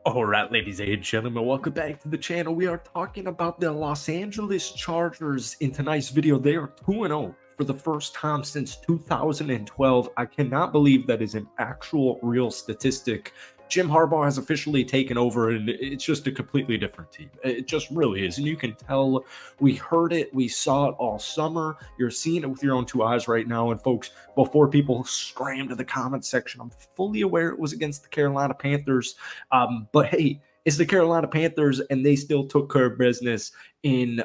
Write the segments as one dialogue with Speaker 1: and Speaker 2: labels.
Speaker 1: All right, ladies and gentlemen, welcome back to the channel. We are talking about the Los Angeles Chargers in tonight's video. They are 2-0 for the first time since 2012. I cannot believe that is an actual real statistic. Jim Harbaugh has officially taken over, and it's just a completely different team. It just really is. And you can tell we heard it, we saw it all summer. You're seeing it with your own two eyes right now. And folks, before people scram to the comment section, I'm fully aware it was against the Carolina Panthers. But hey, it's the Carolina Panthers, and they still took care of business in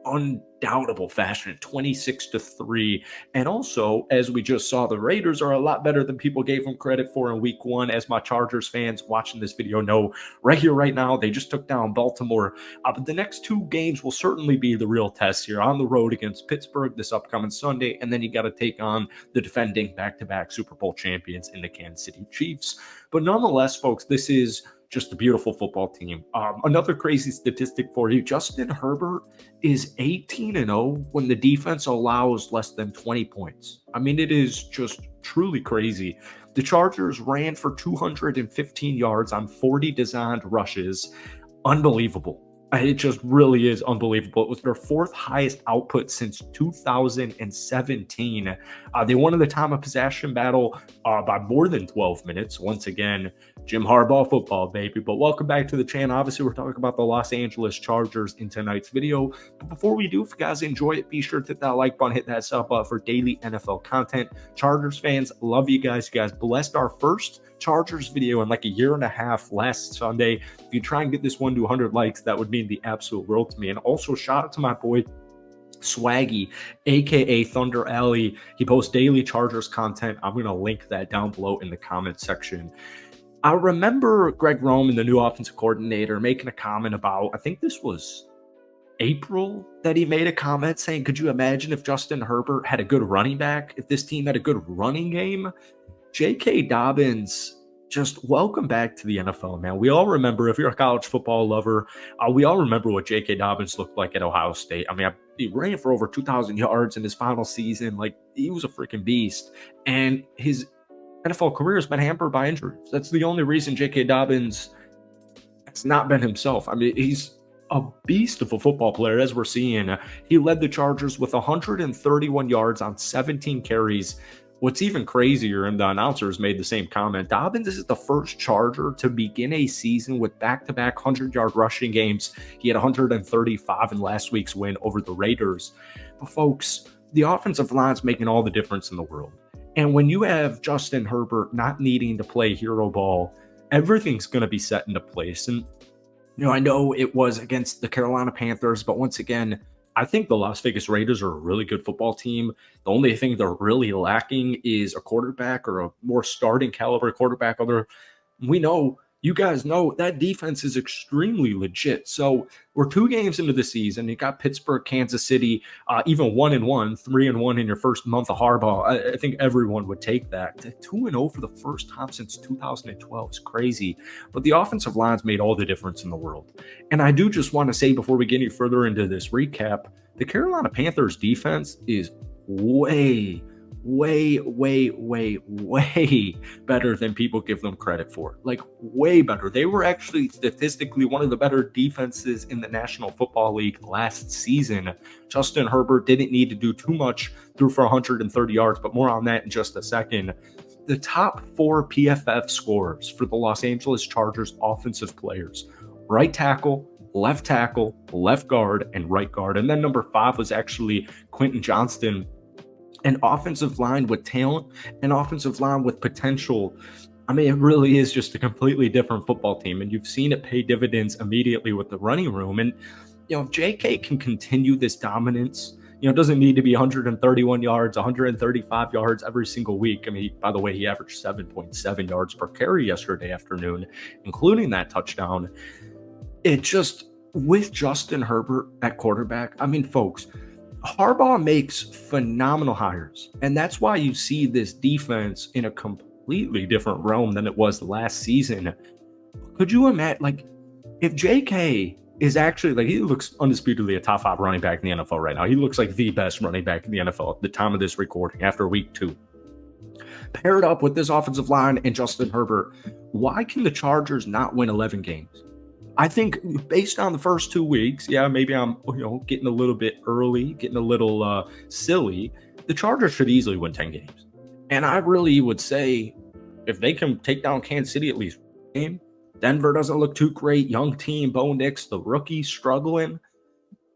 Speaker 1: undoubtable fashion, 26-3. And also, as we just saw, the Raiders are a lot better than people gave them credit for in week one. As my Chargers fans watching this video know, right here, right now, they just took down Baltimore. But the next two games will certainly be the real test here on the road against Pittsburgh this upcoming Sunday. And then you got to take on the defending back-to-back Super Bowl champions in the Kansas City Chiefs. But nonetheless, folks, this is just a beautiful football team. Another crazy statistic for you, Justin Herbert is 18-0 when the defense allows less than 20 points. I mean, it is just truly crazy. The Chargers ran for 215 yards on 40 designed rushes. Unbelievable. It just really is unbelievable. It was their fourth highest output since 2017. They won the time of possession battle by more than 12 minutes. Once again, Jim Harbaugh football, baby. But welcome back to the channel. Obviously, we're talking about the Los Angeles Chargers in tonight's video. But before we do, if you guys enjoy it, be sure to hit that like button, hit that sub button for daily NFL content. Chargers fans, love you guys. You guys blessed our first Chargers video in like a year and a half last Sunday. If you try and get this one to 100 likes, that would mean the absolute world to me. And also shout out to my boy Swaggy, aka Thunder Alley. He posts daily Chargers content. I'm going to link that down below in the comment section. I remember Greg Roman, the new offensive coordinator, making a comment about, I think this was April, that he made a comment saying, could you imagine if Justin Herbert had a good running back, if this team had a good running game? J.K. Dobbins, just welcome back to the NFL, man. We all remember, if you're a college football lover, we all remember what J.K. Dobbins looked like at Ohio State. I mean, he ran for over 2,000 yards in his final season. Like, he was a freaking beast. And his NFL career has been hampered by injuries. That's the only reason J.K. Dobbins has not been himself. I mean, he's a beast of a football player, as we're seeing. He led the Chargers with 131 yards on 17 carries. What's even crazier, and the announcers made the same comment, Dobbins is the first Charger to begin a season with back-to-back 100-yard rushing games. He had 135 in last week's win over the Raiders. But folks, the offensive line's making all the difference in the world. And when you have Justin Herbert not needing to play hero ball, everything's going to be set into place. And, I know it was against the Carolina Panthers, but once again, I think the Las Vegas Raiders are a really good football team. The only thing they're really lacking is a quarterback, or a more starting caliber quarterback. You guys know that defense is extremely legit. So we're 2 games into the season. You got Pittsburgh, Kansas City, even 1-1, 3-1 in your first month of Harbaugh. I think everyone would take that. 2-0 for the first time since 2012 is crazy. But the offensive line's made all the difference in the world. And I do just want to say, before we get any further into this recap, the Carolina Panthers defense is way better than people give them credit for. Like, way better. They were actually statistically one of the better defenses in the National Football League last season. Justin Herbert didn't need to do too much, threw for 130 yards, but more on that in just a second. The top 4 PFF scorers for the Los Angeles Chargers offensive players: right tackle, left guard, and right guard. And then number 5 was actually Quentin Johnston. An offensive line with talent, an offensive line with potential. I mean, it really is just a completely different football team, and you've seen it pay dividends immediately with the running room. And, if JK can continue this dominance, it doesn't need to be 131 yards, 135 yards every single week. I mean, by the way, he averaged 7.7 yards per carry yesterday afternoon, including that touchdown. It just, with Justin Herbert at quarterback, I mean, folks, Harbaugh makes phenomenal hires, and that's why you see this defense in a completely different realm than it was last season. Could you imagine, if JK is actually, he looks undisputedly a top 5 running back in the NFL right now. He looks like the best running back in the NFL at the time of this recording after week 2. Paired up with this offensive line and Justin Herbert, Why can the Chargers not win 11 games? I think based on the first 2 weeks, yeah, maybe I'm, getting a little bit early, getting a little silly. The Chargers should easily win 10 games. And I really would say if they can take down Kansas City at least one game, Denver doesn't look too great. Young team, Bo Nix, the rookie, struggling.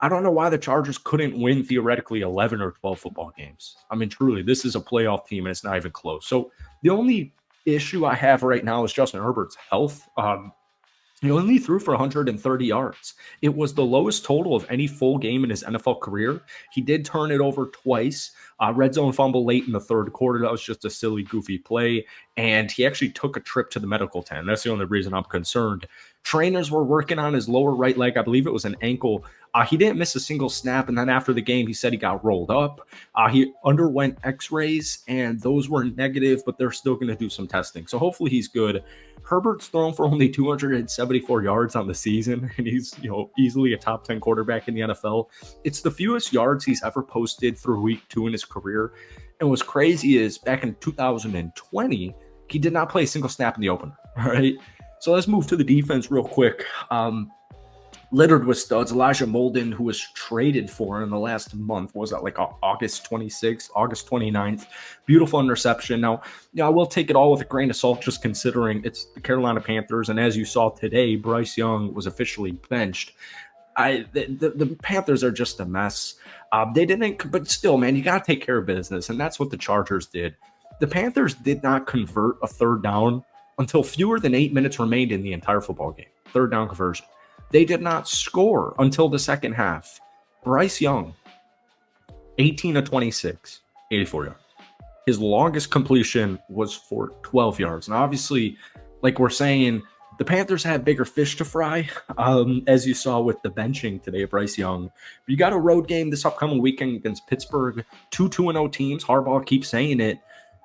Speaker 1: I don't know why the Chargers couldn't win theoretically 11 or 12 football games. I mean, truly, this is a playoff team and it's not even close. So the only issue I have right now is Justin Herbert's health. He only threw for 130 yards. It was the lowest total of any full game in his NFL career. He did turn it over twice. Red zone fumble late in the third quarter. That was just a silly, goofy play. And he actually took a trip to the medical tent. That's the only reason I'm concerned. Trainers were working on his lower right leg. I believe it was an ankle. He didn't miss a single snap. And then after the game, he said he got rolled up. He underwent x-rays, and those were negative, but they're still going to do some testing. So hopefully he's good. Herbert's thrown for only 274 yards on the season, and he's easily a top 10 quarterback in the NFL. It's the fewest yards he's ever posted through week 2 in his career. And what's crazy is back in 2020, he did not play a single snap in the opener. All right. So let's move to the defense real quick. Littered with studs. Elijah Molden, who was traded for in the last month, what was that, like August 26th, August 29th? Beautiful interception. Now, I will take it all with a grain of salt, just considering it's the Carolina Panthers. And as you saw today, Bryce Young was officially benched. The Panthers are just a mess. They didn't, but still, man, you got to take care of business. And that's what the Chargers did. The Panthers did not convert a third down until fewer than 8 minutes remained in the entire football game. Third down conversion. They did not score until the second half. Bryce Young, 18 of 26, 84 yards. His longest completion was for 12 yards. And obviously, like we're saying, the Panthers have bigger fish to fry, as you saw with the benching today of Bryce Young. You got a road game this upcoming weekend against Pittsburgh. 2-2-0 teams. Harbaugh keeps saying it.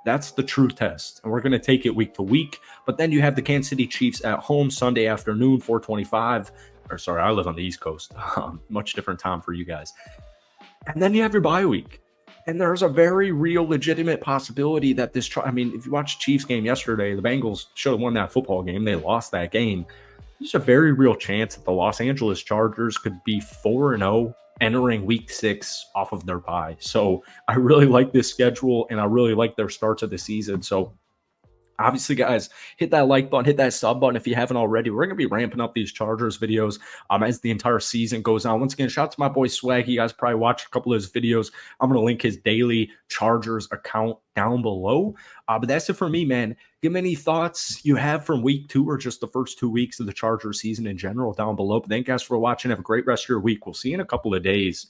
Speaker 1: That's the true test, and we're going to take it week to week. But then you have the Kansas City Chiefs at home Sunday afternoon, 4:25. Or sorry, I live on the East Coast. Much different time for you guys. And then you have your bye week. And there's a very real, legitimate possibility that if you watched the Chiefs game yesterday, the Bengals should have won that football game. They lost that game. There's a very real chance that the Los Angeles Chargers could be 4-0 entering week 6 off of their bye. So I really like this schedule, and I really like their starts of the season. So obviously, guys, hit that like button, hit that sub button if you haven't already. We're going to be ramping up these Chargers videos as the entire season goes on. Once again, shout out to my boy Swag. You guys probably watched a couple of his videos. I'm going to link his daily Chargers account down below. But that's it for me, man. Give me any thoughts you have from week 2 or just the first 2 weeks of the Chargers season in general down below. But thank you guys for watching. Have a great rest of your week. We'll see you in a couple of days.